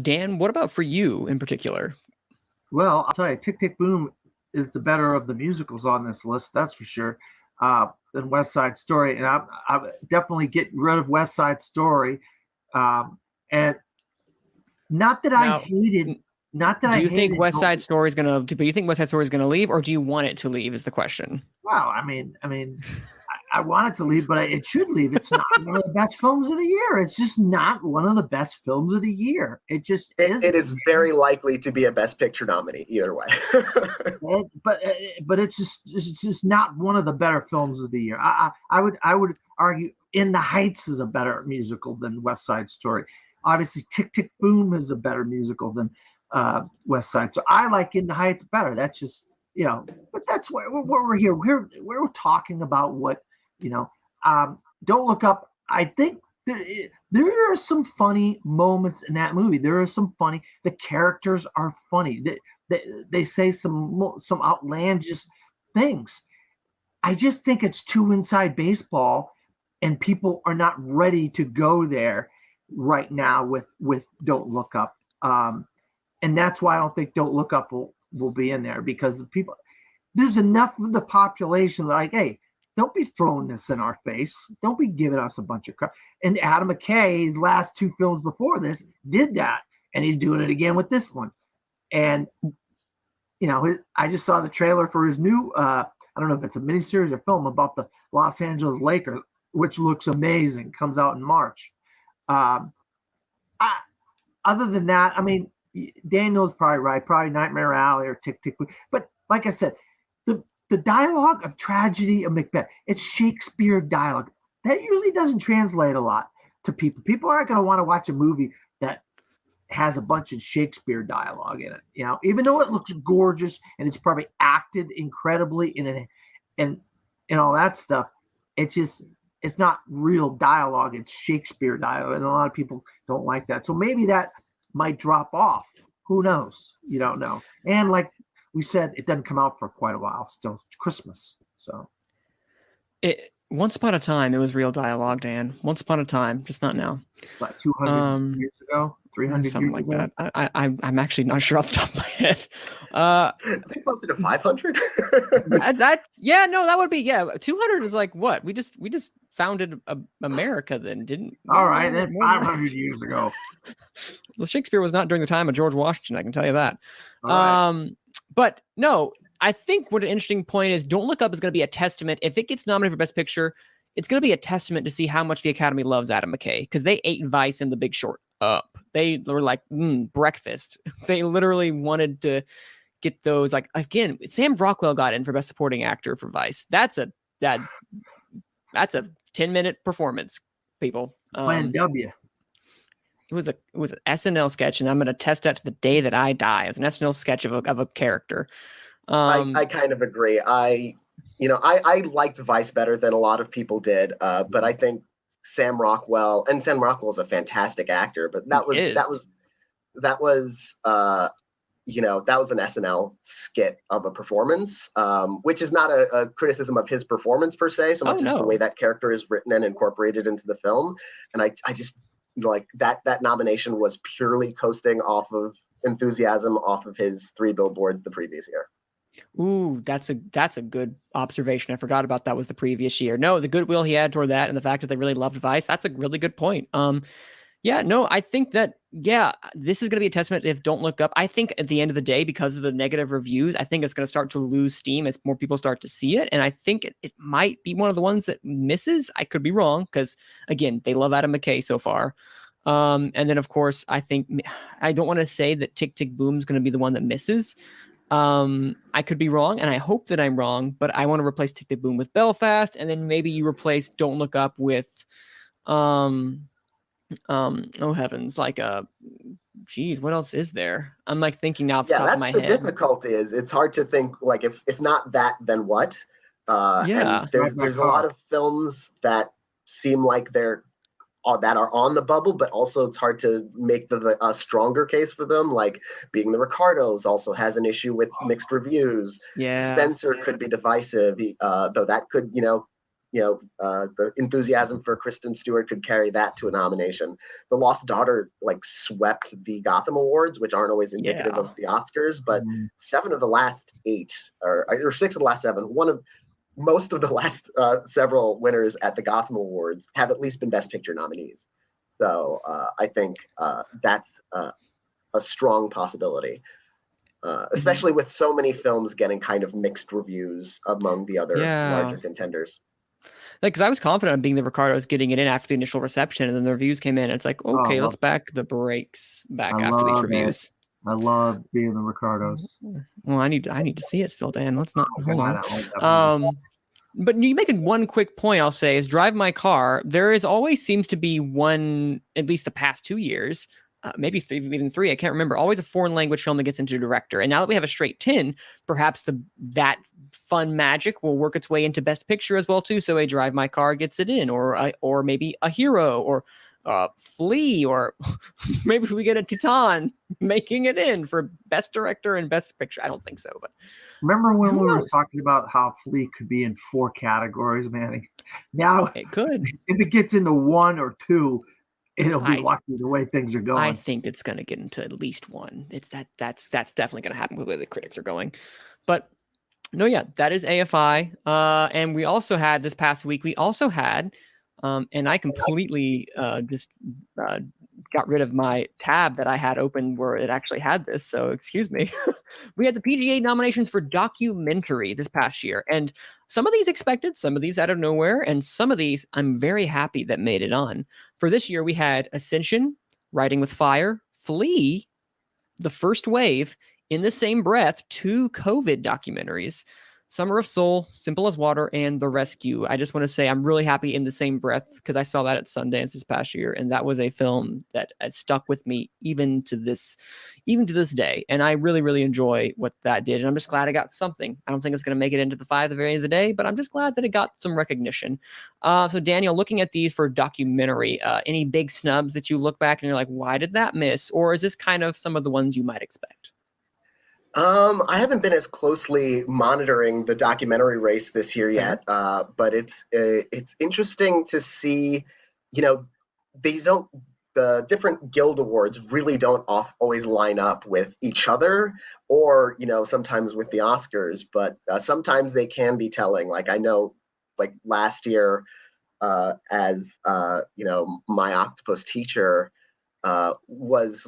Dan, what about for you in particular? Well, I'll tell you, Tick, Tick, Boom is the better of the musicals on this list, that's for sure, than West Side Story. And I'm definitely getting rid of West Side Story. And not that I hated... Do you think West Side Story is going to leave, or do you want it to leave is the question? Well, I mean, I want it to leave, but it should leave. It's not one of the best films of the year. It's just not one of the best films of the year. It just isn't. It is very likely to be a Best Picture nominee either way. but it's just not one of the better films of the year. I would argue In the Heights is a better musical than West Side Story. Obviously, Tick, Tick, Boom is a better musical than West Side. So I like In the Heights better. That's just, but that's what we're here. We're talking about what, Don't Look Up. I think there are some funny moments in that movie. The characters are funny. They say some outlandish things. I just think it's too inside baseball and people are not ready to go there right now with Don't Look Up. And that's why I don't think Don't Look Up will be in there, because there's enough of the population like, hey, don't be throwing this in our face. Don't be giving us a bunch of crap. And Adam McKay, his last 2 films before this, did that. And he's doing it again with this one. And, I just saw the trailer for his new, I don't know if it's a miniseries or film about the Los Angeles Lakers, which looks amazing. Comes out in March. Other than that, I mean, Daniel's probably right. Probably Nightmare Alley or Tick, Tick. But like I said, the dialogue of Tragedy of Macbeth, it's Shakespeare dialogue. That usually doesn't translate a lot to people. People aren't going to want to watch a movie that has a bunch of Shakespeare dialogue in it. Even though it looks gorgeous and it's probably acted incredibly and all that stuff, it's not real dialogue. It's Shakespeare dialogue, and a lot of people don't like that. So maybe that might drop off. Who knows? You don't know. And like we said, it doesn't come out for quite a while. Still Christmas. So once upon a time, it was real dialogue, Dan. Once upon a time, just not now. Like 200 years ago, 300 something years like ago? that. I'm actually not sure off the top of my head. I think closer to 500. That would be 200 is like what we just founded America then, didn't? All right, then 500 years ago. Well, Shakespeare was not during the time of George Washington. I can tell you that. Right. But no, I think what an interesting point is, Don't Look Up is going to be a testament. If it gets nominated for Best Picture, it's going to be a testament to see how much the Academy loves Adam McKay, because they ate Vice and The Big Short up. They were like breakfast. They literally wanted to get those. Like, again, Sam Rockwell got in for Best Supporting Actor for Vice. That's a 10-minute performance, people. Plan W. It was an SNL sketch, and I'm going to test that to the day that I die. It's an SNL sketch of a character. I kind of agree. I liked Vice better than a lot of people did, but I think Sam Rockwell is a fantastic actor, but that was that was an SNL skit of a performance, which is not a criticism of his performance per se, so much as the way that character is written and incorporated into the film. And I just like that nomination was purely coasting off of enthusiasm off of his 3 billboards the previous year. Ooh, that's a good observation. I forgot about that was the previous year. No, the goodwill he had toward that and the fact that they really loved Vice, that's a really good point. Yeah, no, I think that, this is going to be a testament if Don't Look Up. I think at the end of the day, because of the negative reviews, I think it's going to start to lose steam as more people start to see it. And I think it might be one of the ones that misses. I could be wrong because, again, they love Adam McKay so far. And then, of course, I don't want to say that Tick, Tick, Boom is going to be the one that misses. I could be wrong, and I hope that I'm wrong, but I want to replace Tick, Tick, Boom with Belfast, and then maybe you replace Don't Look Up with... oh heavens, like geez, what else is there? I'm like thinking now off the top of my head. Yeah, that's the difficulty is it's hard to think like if not that, then what? And there's a lot of films that seem like they're that are on the bubble, but also it's hard to make the stronger case for them. Like Being the Ricardos also has an issue with mixed reviews. Yeah, Spencer could be divisive, though that could the enthusiasm for Kristen Stewart could carry that to a nomination. The Lost Daughter swept the Gotham Awards, which aren't always indicative of the Oscars, but 7 of the last 8 or 6 of the last 7, most of the last several winners at the Gotham Awards have at least been Best Picture nominees. So I think that's a strong possibility. Especially with so many films getting kind of mixed reviews among the other larger contenders. Because I was confident on Being the Ricardos getting it in after the initial reception, and then the reviews came in. And it's like, okay, let's back the brakes after these reviews. I love Being the Ricardos. Well, I need to see it still, Dan. Let's not hold on. But you make one quick point, I'll say, is Drive My Car. There always seems to be one, at least the past 2 years, maybe even 3, I can't remember, always a foreign language film that gets into director. And now that we have a straight 10, perhaps that fun magic will work its way into Best Picture as well too. So a Drive My Car gets it in, or maybe A Hero, or Flea, or maybe we get a Titan making it in for Best Director and Best Picture. I don't think so, but remember when we were talking about how Flea could be in 4 categories, Manny? Now it could. If it gets into 1 or 2, it'll be lucky the way things are going. I think it's going to get into at least 1. That's definitely going to happen with the way the critics are going. But no, that is AFI. And we also had this past week, and I completely got rid of my tab that I had open where it actually had this. So excuse me. We had the Pga nominations for documentary this past year. And some of these expected, some of these out of nowhere, and some of these I'm very happy that made it on. For this year, we had Ascension, Riding with Fire, Flea, The First Wave, in the same breath, 2 COVID documentaries, Summer of Soul, Simple as Water, and The Rescue. I just want to say I'm really happy in the same breath because I saw that at Sundance this past year, and that was a film that has stuck with me even to this day. And I really, really enjoy what that did, and I'm just glad I got something. I don't think it's going to make it into the 5 at the very end of the day, but I'm just glad that it got some recognition. So Daniel, looking at these for documentary, any big snubs that you look back and you're like, why did that miss? Or is this kind of some of the ones you might expect? I haven't been as closely monitoring the documentary race this year yet, but it's interesting to see, the different guild awards really don't always line up with each other, or sometimes with the Oscars, but sometimes they can be telling. Like I know, last year, as My Octopus Teacher was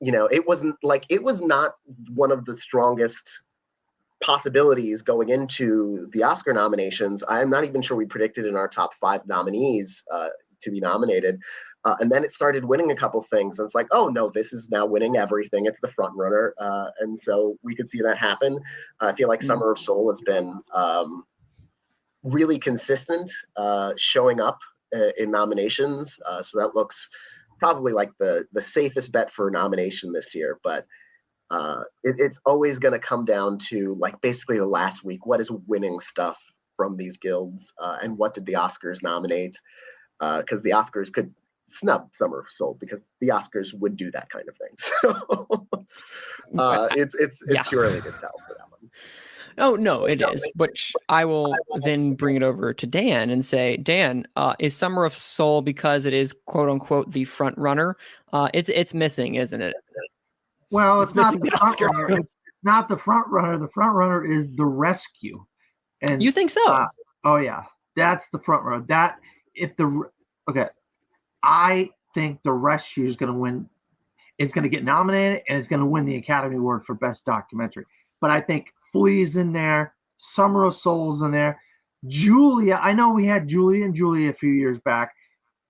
it was not one of the strongest possibilities going into the Oscar nominations. I'm not even sure we predicted in our top 5 nominees to be nominated. And then it started winning a couple things. And it's like, oh no, this is now winning everything. It's the front runner. And so we could see that happen. I feel like Summer of Soul has been really consistent, showing up in nominations. So that looks probably like the safest bet for a nomination this year, but it's always going to come down to basically the last week. What is winning stuff from these guilds, and what did the Oscars nominate? Because the Oscars could snub Summer of Soul because the Oscars would do that kind of thing. So it's too early to tell for that one. Oh, no, it is. But I will then bring it over to Dan and say, Dan, is Summer of Soul, because it is quote unquote the front runner, it's missing, isn't it? Well, it's not the front runner. It's not the front runner. The front runner is The Rescue. And you think so? Oh yeah, that's the front runner. I think The Rescue is going to win. It's going to get nominated and it's going to win the Academy Award for Best Documentary. But I think Flea's in there. Summer of Soul's in there. Julia, I know we had Julia and Julia a few years back,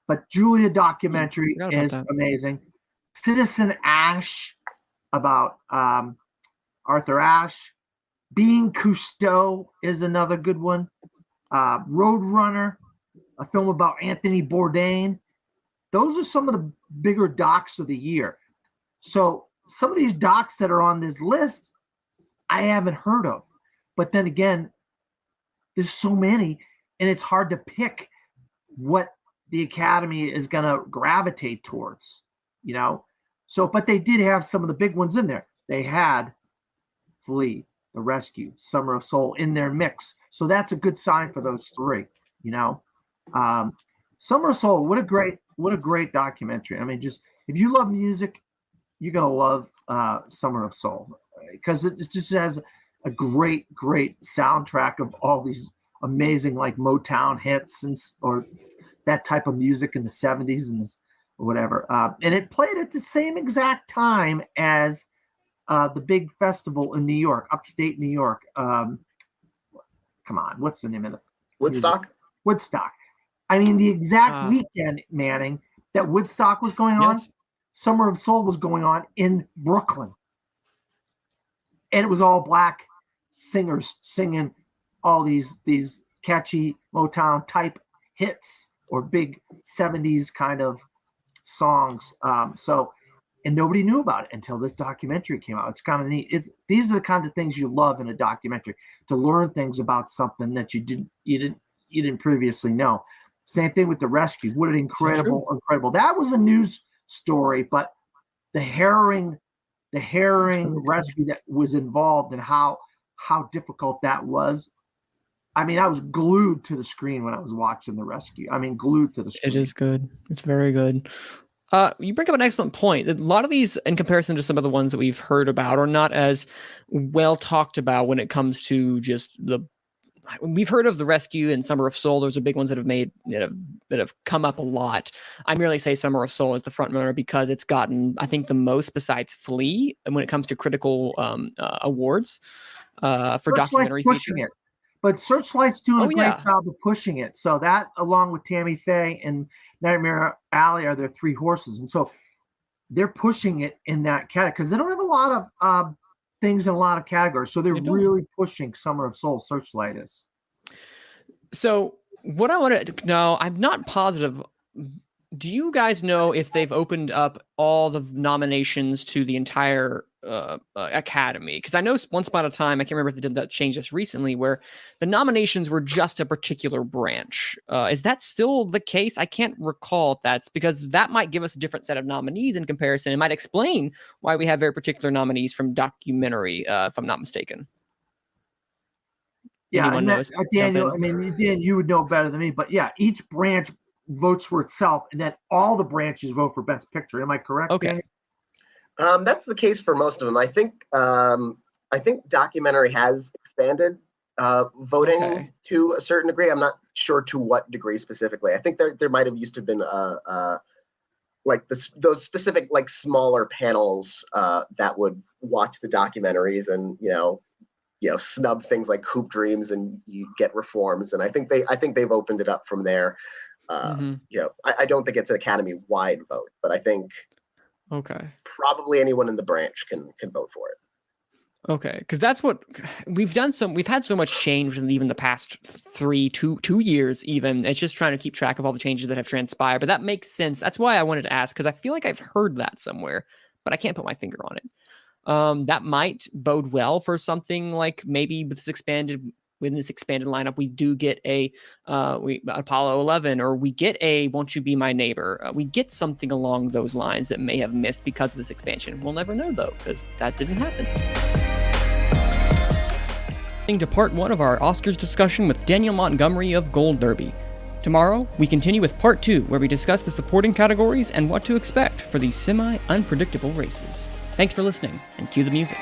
but Julia documentary is amazing. Citizen Ash, about Arthur Ashe. Being Cousteau is another good one. Roadrunner, a film about Anthony Bourdain. Those are some of the bigger docs of the year. So some of these docs that are on this list, I haven't heard of. But then again, there's so many, and it's hard to pick what the Academy is going to gravitate towards, you know? So, but they did have some of the big ones in there. They had Flea, The Rescue, Summer of Soul in their mix. So that's a good sign for those three, you know? Summer of Soul, what a great documentary. I mean, just if you love music, you're going to love Summer of Soul, because it just has a great soundtrack of all these amazing like Motown hits or that type of music in the 70s and whatever. And it played at the same exact time as the big festival in New York, upstate New York. Come on, what's the name of it? Woodstock? Woodstock. I mean, the exact weekend, Manning, that Woodstock was going on, Summer of Soul was going on in Brooklyn. And it was all black singers singing all these catchy Motown type hits or big 70s kind of songs. And nobody knew about it until this documentary came out. It's kind of neat. These are the kinds of things you love in a documentary, to learn things about something that you didn't previously know. Same thing with The Rescue. What an incredible. That was a news story, but the herring rescue that was involved and how difficult that was. I mean, I was glued to the screen when I was watching The Rescue. I mean, glued to the screen. It is good. It's very good. You bring up an excellent point. A lot of these, in comparison to some of the ones that we've heard about, are not as well talked about when it comes to just we've heard of The Rescue and Summer of Soul. Those are big ones that have come up a lot. I merely say Summer of Soul is the front runner because it's gotten, I think, the most besides Flea, and when it comes to critical awards for documentary feature. But Searchlight's doing a great job of pushing it. So that, along with Tammy Faye and Nightmare Alley, are their three horses, and so they're pushing it in that category because they don't have a lot of things in a lot of categories. So they're really pushing Summer of Soul. Searchlight is. So what I want to know, I'm not positive. Do you guys know if they've opened up all the nominations to the entire Academy? Because I know once upon a time, I can't remember if they did that change just recently, where the nominations were just a particular branch. Is that still the case? I can't recall if that's, because that might give us a different set of nominees in comparison. It might explain why we have very particular nominees from documentary, if I'm not mistaken. Yeah, and Daniel, I mean, Dan, you would know better than me, but yeah, each branch votes for itself, and then all the branches vote for Best Picture. Am I correct? Okay. That's the case for most of them. I think documentary has expanded voting to a certain degree. I'm not sure to what degree specifically. I think there might have used to have been like those specific like smaller panels that would watch the documentaries and you know snub things like Hoop Dreams and you get reforms. And I think they've opened it up from there. I don't think it's an Academy-wide vote, but I think probably anyone in the branch can vote for it. Okay, because that's what we've done. We've had so much change in even the past two years. Even it's just trying to keep track of all the changes that have transpired. But that makes sense. That's why I wanted to ask, because I feel like I've heard that somewhere, but I can't put my finger on it. That might bode well for something like maybe with this expanded within this expanded lineup, we do get a Apollo 11, or we get a Won't You Be My Neighbor. We get something along those lines that may have missed because of this expansion. We'll never know, though, because that didn't happen. To part 1 of our Oscars discussion with Daniel Montgomery of Gold Derby. Tomorrow, we continue with part 2, where we discuss the supporting categories and what to expect for these semi-unpredictable races. Thanks for listening, and cue the music.